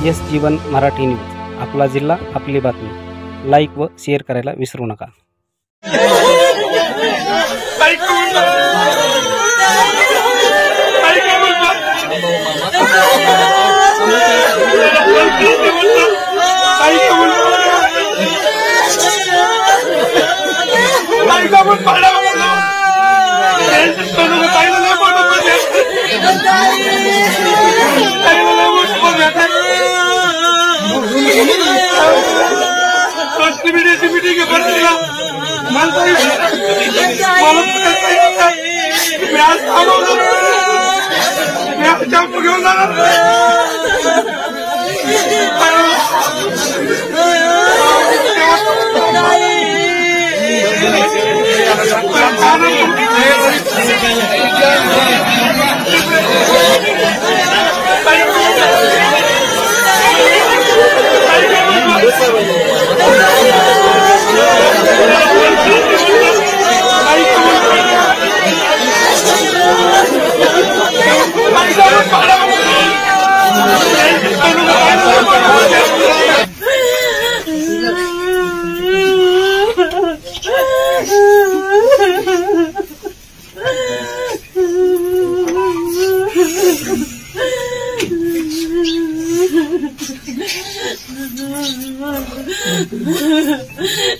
S जीवन Marathi news, आपला जिल्हा आपली बातमी. लाईक व शेअर करायला विसरू नका.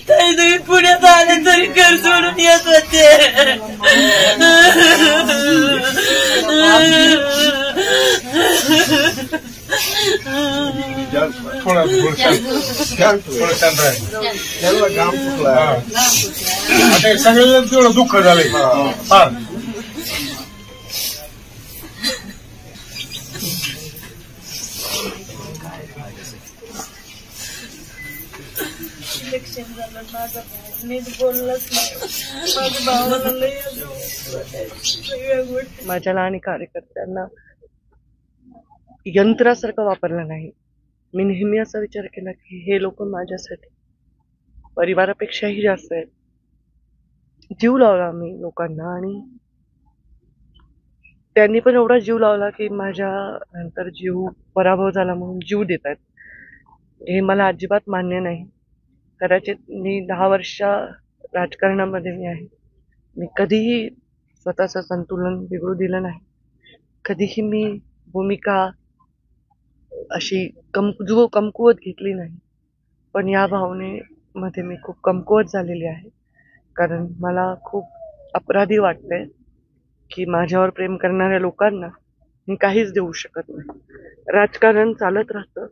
ताई तुम्ही पुण्यात आले तरी घर सोडून येत होते. सगळ्यांना तेवढं दुःख झालंय. इलेक्शन झालं माझं नीट बोललंच नाही. माझ्या भावाला लई सगळ्या गोष्टी माझ्या लहान कार्यकर्त्यांना यंत्रासारखं वापरलं नाही. मी नेहमी असा विचार केला की हे लोक माझ्यासाठी परिवारापेक्षाही जास्त आहेत. जीव लावला मी लोकांना आणि त्यांनी पण एवढा जीव लावला की माझ्या नंतर जीव पराभव झाला म्हणून जीव देत आहेत. हे मला अजिबात मान्य नाही. कदाचित मी 10 वर्ष राजकारणामध्ये मी आहे. मी कधीही स्वतःचं संतुलन बिघडू दिलं नाही. कधीही मी भूमिका अशी कमकुवत घेतली नाही. पण या भावनेमध्ये मी खूप कमकुवत झालेली आहे. कारण मला खूप अपराधी वाटतंय की माझ्यावर प्रेम करणाऱ्या लोकांना मी काहीच देऊ शकत नाही. राजकारण चालत राहतं.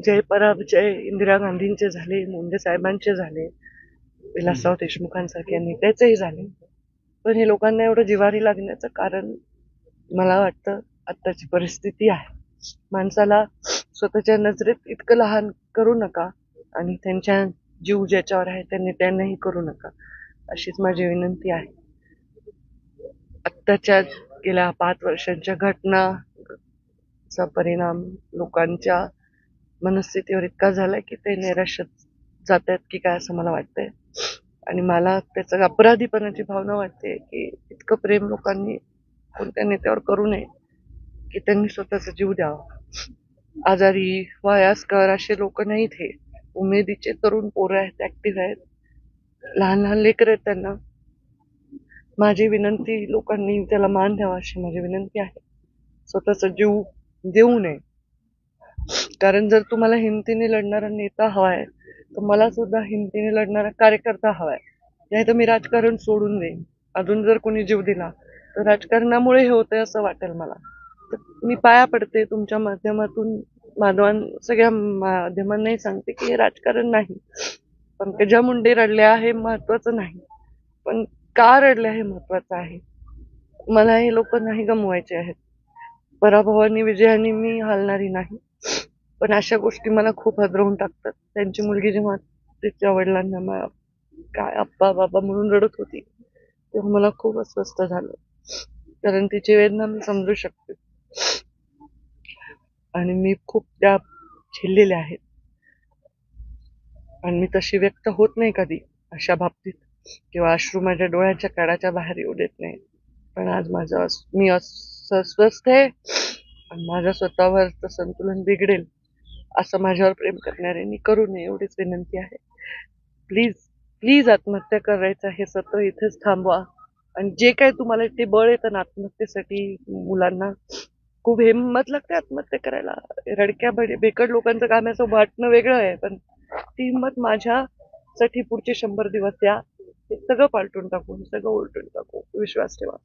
जय पराजय इंदिरा गांधींचे झाले, मुंडे साहेबांचे झाले, विलासराव देशमुखांसारख्या नेत्याचेही झाले. पण हे लोकांना एवढं जिव्हारी लागण्याचं कारण मला वाटतं आत्ताची परिस्थिती आहे. माणसाला स्वतःच्या नजरेत इतकं लहान करू नका आणि त्यांच्या जीव ज्याच्यावर आहे त्या नेत्यांनाही करू नका, अशीच माझी विनंती आहे. आत्ताच्या गेल्या 5 वर्षांच्या घटनाचा परिणाम लोकांच्या मनस्थितीवर इतका झालाय की ते नैराश्यात जात आहेत की काय असं मला वाटतंय. आणि मला त्याचं अपराधीपणाची भावना वाटते की इतकं प्रेम लोकांनी कोणत्या नेत्यावर करू नये की त्यांनी स्वतःचा जीव द्यावा. आजारी वयस्कर असे लोक नाहीत. हे उमेदीचे तरुण पोरं आहेत, ऍक्टिव्ह आहेत, लहान लहान लेकर आहेत. त्यांना माझी विनंती, लोकांनी त्याला मान द्यावा अशी माझी विनंती आहे. स्वतःचा जीव देऊ नये. कारण जर तुम्हाला हिमतीने लढणारा नेता हवाय तर मला सुद्धा हिमतीने लढणारा कार्यकर्ता हवाय. नाही तर मी राजकारण सोडून देईन. अजून जर कोणी जीव दिला तर राजकारणामुळे हे होतंय असं वाटेल मला. तर मी पाया पडते तुमच्या माध्यमातून, सगळ्या माध्यमांनाही सांगते की हे राजकारण नाही. पंकजा मुंडे रडल्या हे महत्वाचं नाही, पण का रडल्या हे महत्वाचं आहे. मला हे लोक नाही गमवायचे आहेत. पराभवानी विजयाने मी हालणारी नाही. पण अशा गोष्टी मला खूप हादरवून टाकतात. त्यांची मुलगी जेव्हा तिच्या वडिलांना काय आप्पा बाबा म्हणून रडत होती तेव्हा मला खूप अस्वस्थ झालं. कारण तिची वेदना मी समजू शकते आणि मी खूप त्या झेललेल्या आहेत. आणि मी तशी व्यक्त होत नाही कधी अशा बाबतीत, किंवा अश्रू माझ्या डोळ्याच्या कडाच्या बाहेर येऊ देत नाही. पण आज मी अस्वस्थ आहे आणि माझ्या स्वतःवरचं संतुलन बिघडेल असं माझ्यावर प्रेम करणाऱ्यांनी करू नये एवढीच विनंती आहे. प्लीज प्लीज आत्महत्या करायचं हे सत्र इथेच थांबवा. आणि जे काही तुम्हाला ते बळ येतं ना आत्महत्येसाठी, मुलांना खूप हिंमत लागते आत्महत्या करायला. रडक्या बेकड लोकांचं काम असं वाटणं वेगळं आहे, पण ती हिंमत माझ्यासाठी पुढचे 100 दिवस द्या. हे सगळं पालटून टाकू, सगळं उलटून टाकू, विश्वास ठेवा.